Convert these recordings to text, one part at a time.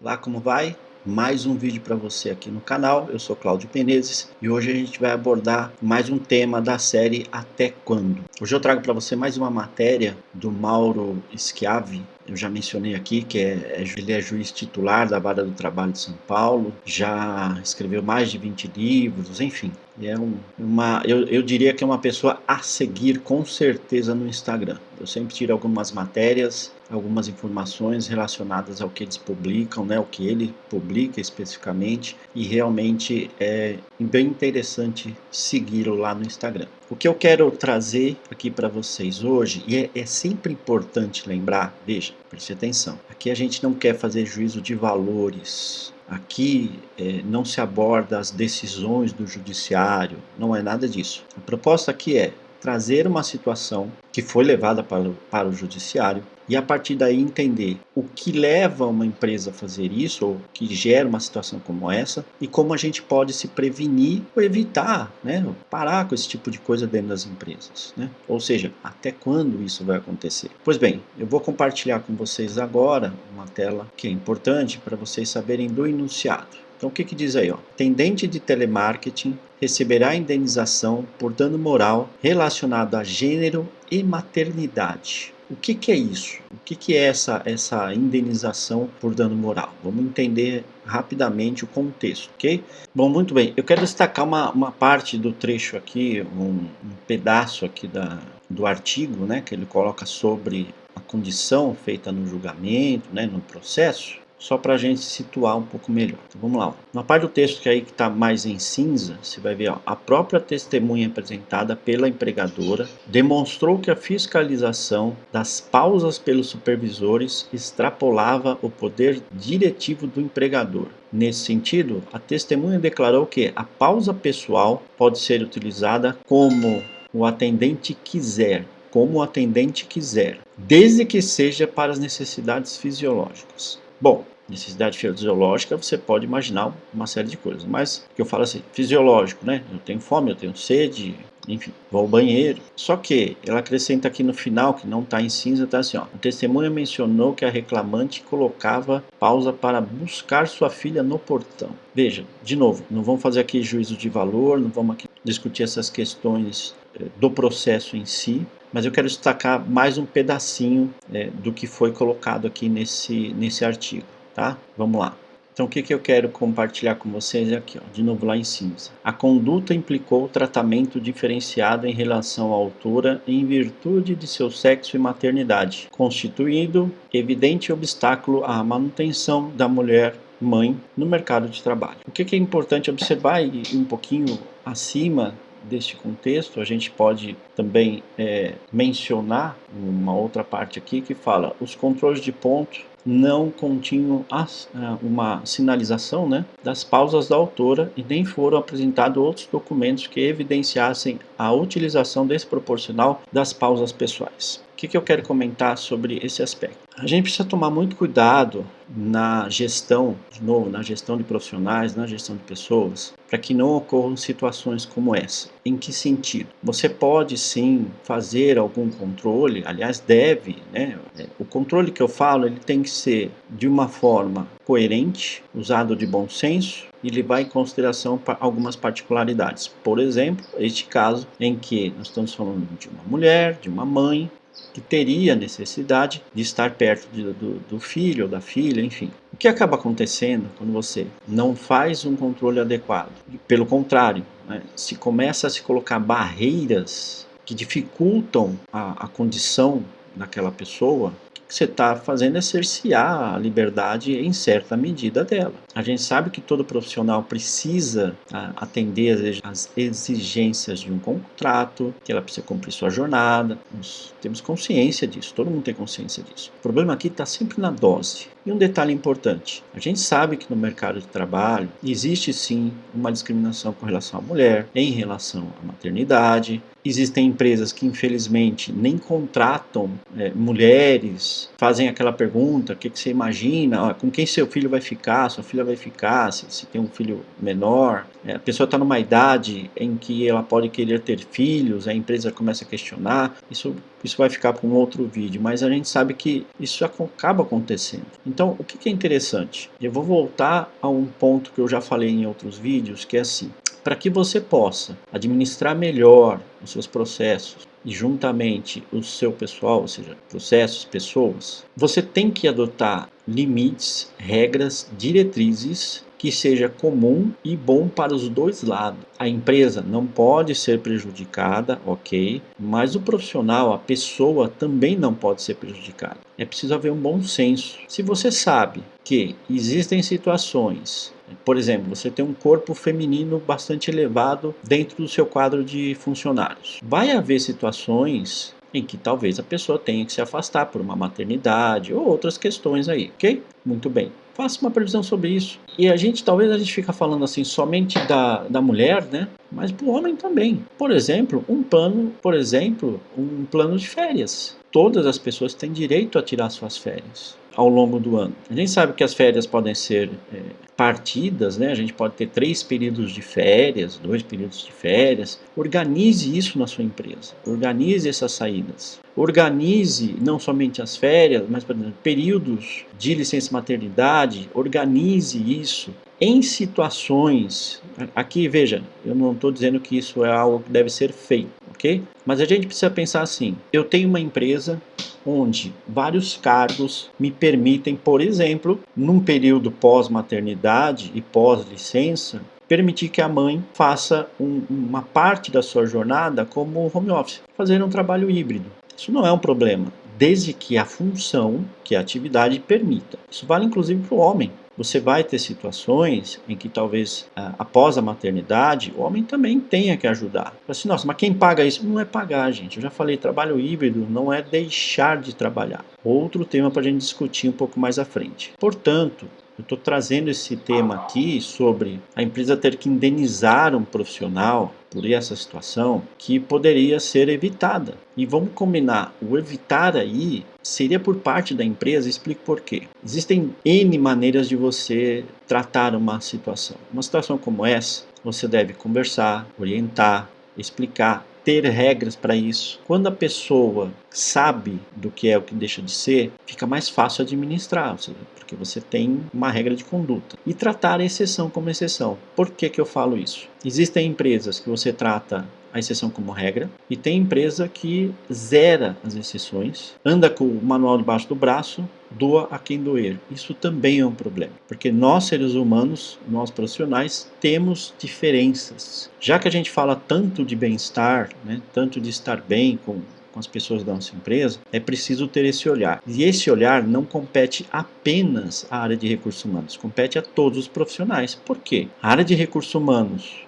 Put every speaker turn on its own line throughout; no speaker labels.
Olá, como vai? Mais um vídeo para você aqui no canal. Eu sou Cláudio Penezes e hoje a gente vai abordar mais um tema da série Até Quando? Hoje eu trago para você mais uma matéria do Mauro Schiavi. Eu já mencionei aqui que ele é juiz titular da Vara do Trabalho de São Paulo, já escreveu mais de 20 livros, enfim. Eu diria que é uma pessoa a seguir com certeza no Instagram. Eu sempre tiro algumas matérias, algumas informações relacionadas ao que eles publicam, né, o que ele publica especificamente, e realmente é bem interessante segui-lo lá no Instagram. O que eu quero trazer aqui para vocês hoje, e é sempre importante lembrar, veja, preste atenção, aqui a gente não quer fazer juízo de valores, aqui não se aborda as decisões do judiciário, não é nada disso. A proposta aqui é trazer uma situação que foi levada para o judiciário e a partir daí entender o que leva uma empresa a fazer isso ou que gera uma situação como essa e como a gente pode se prevenir ou evitar, né, parar com esse tipo de coisa dentro das empresas, né? Ou seja, até quando isso vai acontecer? Pois bem, eu vou compartilhar com vocês agora uma tela que é importante para vocês saberem do enunciado. Então o que diz aí? Atendente de telemarketing receberá indenização por dano moral relacionado a gênero e maternidade. O que é isso? O que é essa indenização por dano moral? Vamos entender rapidamente o contexto, ok? Bom, muito bem. Eu quero destacar uma parte do trecho aqui, um pedaço aqui do artigo, né, que ele coloca sobre a condição feita no julgamento, né, no processo, só para a gente situar um pouco melhor. Então, vamos lá. Na parte do texto que está mais em cinza, você vai ver, a própria testemunha apresentada pela empregadora demonstrou que a fiscalização das pausas pelos supervisores extrapolava o poder diretivo do empregador. Nesse sentido, a testemunha declarou que a pausa pessoal pode ser utilizada como o atendente quiser, desde que seja para as necessidades fisiológicas. Bom, necessidade fisiológica você pode imaginar uma série de coisas, mas o que eu falo assim, fisiológico, né? Eu tenho fome, eu tenho sede, enfim, vou ao banheiro. Só que ela acrescenta aqui no final, que não está em cinza, está assim, ó. A testemunha mencionou que a reclamante colocava pausa para buscar sua filha no portão. Veja, de novo, não vamos fazer aqui juízo de valor, não vamos aqui discutir essas questões do processo em si, mas eu quero destacar mais um pedacinho do que foi colocado aqui nesse artigo, tá? Vamos lá. Então o que eu quero compartilhar com vocês é aqui, ó, de novo lá em cinza. A conduta implicou tratamento diferenciado em relação à autora em virtude de seu sexo e maternidade, constituindo evidente obstáculo à manutenção da mulher mãe no mercado de trabalho. O que é importante observar e um pouquinho acima deste contexto, a gente pode também mencionar uma outra parte aqui que fala: os controles de ponto não continham uma sinalização, né, das pausas da autora e nem foram apresentados outros documentos que evidenciassem a utilização desproporcional das pausas pessoais. O que eu quero comentar sobre esse aspecto? A gente precisa tomar muito cuidado na gestão, de novo, na gestão de profissionais, na gestão de pessoas, para que não ocorram situações como essa. Em que sentido? Você pode sim fazer algum controle, aliás deve, né? O controle que eu falo, ele tem que ser de uma forma coerente, usado de bom senso e levar em consideração algumas particularidades. Por exemplo, este caso em que nós estamos falando de uma mulher, de uma mãe, que teria necessidade de estar perto do filho ou da filha, enfim. O que acaba acontecendo quando você não faz um controle adequado? Pelo contrário, né, se começa a se colocar barreiras que dificultam a condição daquela pessoa, o que você está fazendo é cercear a liberdade em certa medida dela. A gente sabe que todo profissional precisa atender às exigências de um contrato, que ela precisa cumprir sua jornada. Nós temos consciência disso, todo mundo tem consciência disso. O problema aqui está sempre na dose. E um detalhe importante, a gente sabe que no mercado de trabalho existe sim uma discriminação com relação à mulher, em relação à maternidade. Existem empresas que infelizmente nem contratam mulheres, fazem aquela pergunta, o que você imagina, com quem seu filho vai ficar, sua filha vai ficar, se tem um filho menor, a pessoa está numa idade em que ela pode querer ter filhos, a empresa começa a questionar, isso vai ficar para um outro vídeo, mas a gente sabe que isso acaba acontecendo. Então, o que é interessante? Eu vou voltar a um ponto que eu já falei em outros vídeos, que é assim, para que você possa administrar melhor os seus processos e juntamente o seu pessoal, ou seja, processos, pessoas, você tem que adotar limites, regras, diretrizes que seja comum e bom para os dois lados. A empresa não pode ser prejudicada, ok, mas o profissional, a pessoa também não pode ser prejudicada. É preciso haver um bom senso. Se você sabe que existem situações, por exemplo, você tem um corpo feminino bastante elevado dentro do seu quadro de funcionários, vai haver situações em que talvez a pessoa tenha que se afastar por uma maternidade ou outras questões aí, ok? Muito bem. Faça uma previsão sobre isso. E talvez a gente fica falando assim somente da mulher, né? Mas para o homem também. Por exemplo, um plano de férias. Todas as pessoas têm direito a tirar suas férias ao longo do ano. A gente sabe que as férias podem ser partidas, né? A gente pode ter 3 períodos de férias, 2 períodos de férias. Organize isso na sua empresa. Organize essas saídas. Organize não somente as férias, mas, por exemplo, períodos de licença maternidade. Organize isso em situações. Aqui, veja, eu não estou dizendo que isso é algo que deve ser feito, ok? Mas a gente precisa pensar assim: eu tenho uma empresa onde vários cargos me permitem, por exemplo, num período pós-maternidade e pós-licença, permitir que a mãe faça uma parte da sua jornada como home office, fazer um trabalho híbrido. Isso não é um problema, desde que a função, que a atividade permita. Isso vale inclusive para o homem. Você vai ter situações em que talvez após a maternidade o homem também tenha que ajudar. Assim, nossa, mas quem paga isso? Não é pagar, gente. Eu já falei, trabalho híbrido não é deixar de trabalhar. Outro tema para a gente discutir um pouco mais à frente. Portanto, eu estou trazendo esse tema aqui sobre a empresa ter que indenizar um profissional por essa situação que poderia ser evitada. E vamos combinar, o evitar aí seria por parte da empresa, explico por quê. Existem N maneiras de você tratar uma situação. Uma situação como essa, você deve conversar, orientar, explicar, ter regras para isso. Quando a pessoa sabe do que é o que deixa de ser, fica mais fácil administrar, ou seja, porque você tem uma regra de conduta. E tratar a exceção como exceção. Por que eu falo isso? Existem empresas que você trata a exceção como regra, e tem empresa que zera as exceções, anda com o manual debaixo do braço, doa a quem doer. Isso também é um problema, porque nós seres humanos, nós profissionais, temos diferenças. Já que a gente fala tanto de bem-estar, né, tanto de estar bem com as pessoas da nossa empresa, é preciso ter esse olhar. E esse olhar não compete apenas à área de recursos humanos, compete a todos os profissionais. Por quê? A área de recursos humanos,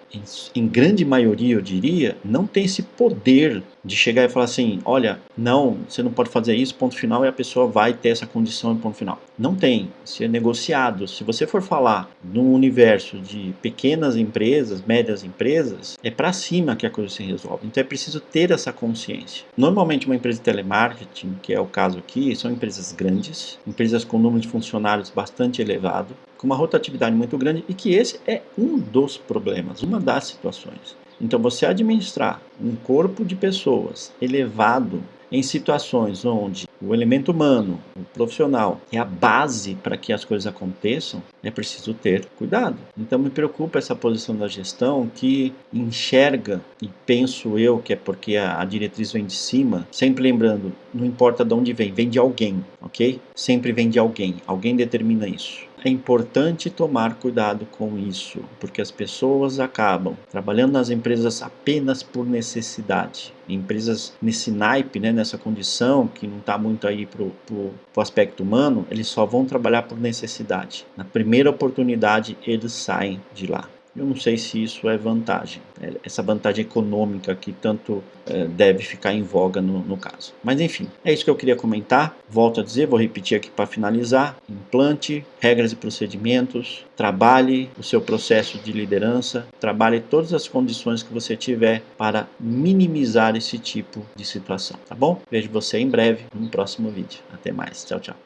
em grande maioria, eu diria, não tem esse poder de chegar e falar assim, olha, não, você não pode fazer isso, ponto final, e a pessoa vai ter essa condição, ponto final. Não tem, isso é negociado. Se você for falar num universo de pequenas empresas, médias empresas, é para cima que a coisa se resolve. Então é preciso ter essa consciência. Normalmente uma empresa de telemarketing, que é o caso aqui, são empresas grandes, empresas com número de funcionários bastante elevado, com uma rotatividade muito grande, e que esse é um dos problemas, uma das situações. Então, você administrar um corpo de pessoas elevado em situações onde o elemento humano, o profissional, é a base para que as coisas aconteçam, é preciso ter cuidado. Então, me preocupa essa posição da gestão que enxerga, e penso eu que é porque a diretriz vem de cima, sempre lembrando, não importa de onde vem de alguém, ok? Sempre vem de alguém determina isso. É importante tomar cuidado com isso, porque as pessoas acabam trabalhando nas empresas apenas por necessidade. Empresas nesse naipe, né, nessa condição, que não está muito aí para o aspecto humano, eles só vão trabalhar por necessidade. Na primeira oportunidade, eles saem de lá. Eu não sei se isso é vantagem, essa vantagem econômica que tanto deve ficar em voga no caso. Mas enfim, é isso que eu queria comentar. Volto a dizer, vou repetir aqui para finalizar. Implante regras e procedimentos, trabalhe o seu processo de liderança, trabalhe todas as condições que você tiver para minimizar esse tipo de situação, tá bom? Vejo você em breve no próximo vídeo. Até mais, tchau, tchau.